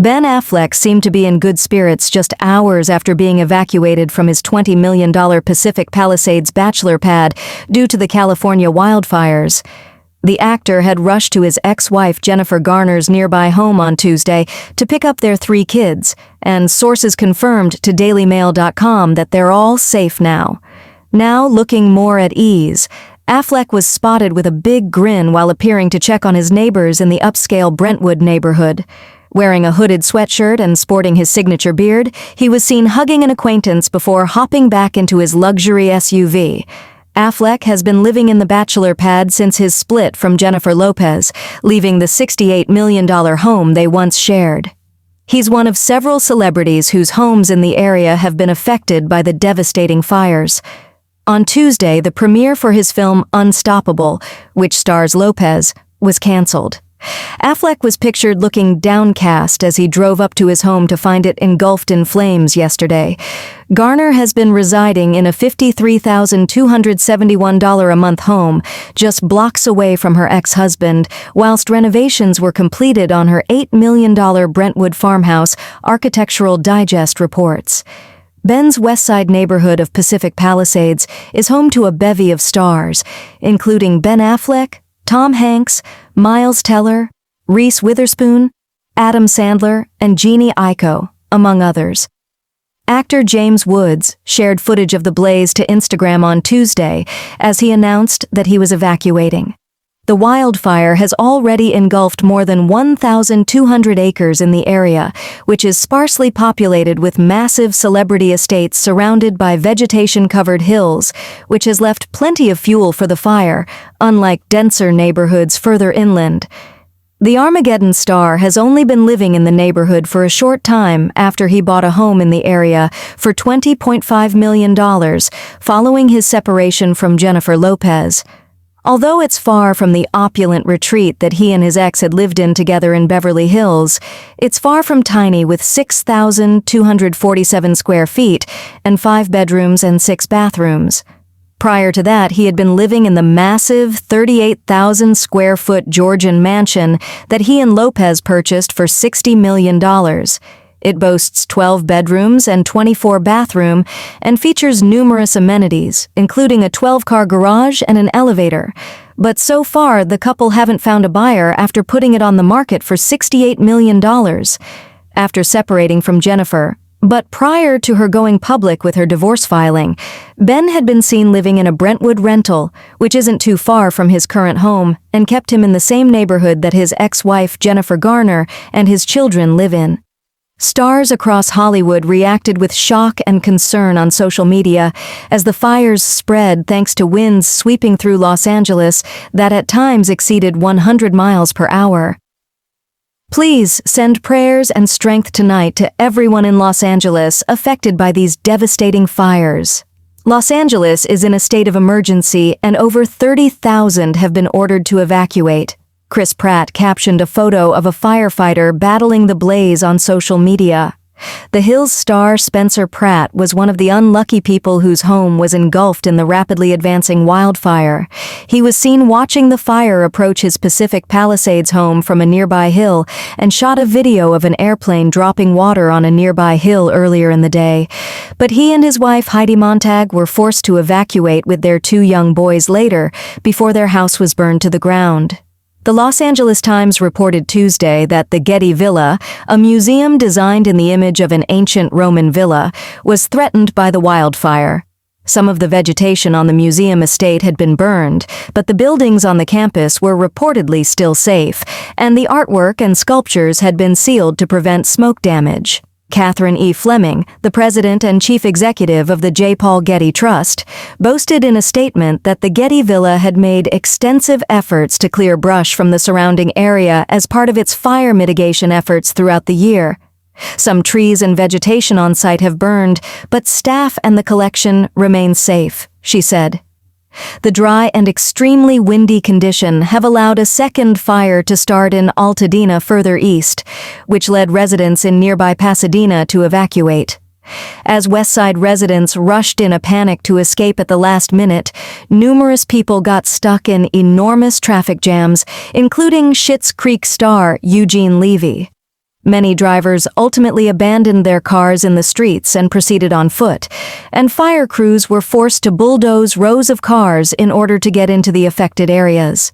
Ben Affleck seemed to be in good spirits just hours after being evacuated from his $20 million Pacific Palisades bachelor pad due to the California wildfires. The actor had rushed to his ex-wife Jennifer Garner's nearby home on Tuesday to pick up their 3 kids, and sources confirmed to dailymail.com that they're all safe now. Now looking more at ease, Affleck was spotted with a big grin while appearing to check on his neighbors in the upscale Brentwood neighborhood. Wearing a hooded sweatshirt and sporting his signature beard, he was seen hugging an acquaintance before hopping back into his luxury SUV. Affleck has been living in the bachelor pad since his split from Jennifer Lopez, leaving the $68 million home they once shared. He's one of several celebrities whose homes in the area have been affected by the devastating fires. On Tuesday, the premiere for his film Unstoppable, which stars Lopez, was canceled. Affleck was pictured looking downcast as he drove up to his home to find it engulfed in flames yesterday. Garner has been residing in a $53,271 a month home just blocks away from her ex-husband, whilst renovations were completed on her $8 million Brentwood farmhouse, Architectural Digest reports. Ben's West Side neighborhood of Pacific Palisades is home to a bevy of stars, including Ben Affleck, Tom Hanks, Miles Teller, Reese Witherspoon, Adam Sandler, and Jeannie Aiko, among others. Actor James Woods shared footage of the blaze to Instagram on Tuesday as he announced that he was evacuating. The wildfire has already engulfed more than 1,200 acres in the area, which is sparsely populated with massive celebrity estates surrounded by vegetation-covered hills, which has left plenty of fuel for the fire, unlike denser neighborhoods further inland. The Armageddon star has only been living in the neighborhood for a short time after he bought a home in the area for $20.5 million, following his separation from Jennifer Lopez. Although it's far from the opulent retreat that he and his ex had lived in together in Beverly Hills, it's far from tiny with 6,247 square feet and 5 bedrooms and 6 bathrooms. Prior to that, he had been living in the massive 38,000 square foot Georgian mansion that he and Lopez purchased for $60 million. It boasts 12 bedrooms and 24 bathrooms and features numerous amenities, including a 12-car garage and an elevator. But so far, the couple haven't found a buyer after putting it on the market for $68 million. After separating from Jennifer, but prior to her going public with her divorce filing, Ben had been seen living in a Brentwood rental, which isn't too far from his current home, and kept him in the same neighborhood that his ex-wife Jennifer Garner and his children live in. Stars across Hollywood reacted with shock and concern on social media as the fires spread thanks to winds sweeping through Los Angeles that at times exceeded 100 miles per hour. Please send prayers and strength tonight to everyone in Los Angeles affected by these devastating fires. Los Angeles is in a state of emergency and over 30,000 have been ordered to evacuate. Chris Pratt captioned a photo of a firefighter battling the blaze on social media. The Hills star Spencer Pratt was one of the unlucky people whose home was engulfed in the rapidly advancing wildfire. He was seen watching the fire approach his Pacific Palisades home from a nearby hill and shot a video of an airplane dropping water on a nearby hill earlier in the day. But he and his wife Heidi Montag were forced to evacuate with their 2 young boys later before their house was burned to the ground. The Los Angeles Times reported Tuesday that the Getty Villa, a museum designed in the image of an ancient Roman villa, was threatened by the wildfire. Some of the vegetation on the museum estate had been burned, but the buildings on the campus were reportedly still safe, and the artwork and sculptures had been sealed to prevent smoke damage. Catherine E. Fleming, the president and chief executive of the J. Paul Getty Trust, boasted in a statement that the Getty Villa had made extensive efforts to clear brush from the surrounding area as part of its fire mitigation efforts throughout the year. Some trees and vegetation on site have burned, but staff and the collection remain safe, she said. The dry and extremely windy condition have allowed a second fire to start in Altadena further east, which led residents in nearby Pasadena to evacuate. As Westside residents rushed in a panic to escape at the last minute, numerous people got stuck in enormous traffic jams, including Schitt's Creek star Eugene Levy. Many drivers ultimately abandoned their cars in the streets and proceeded on foot, and fire crews were forced to bulldoze rows of cars in order to get into the affected areas.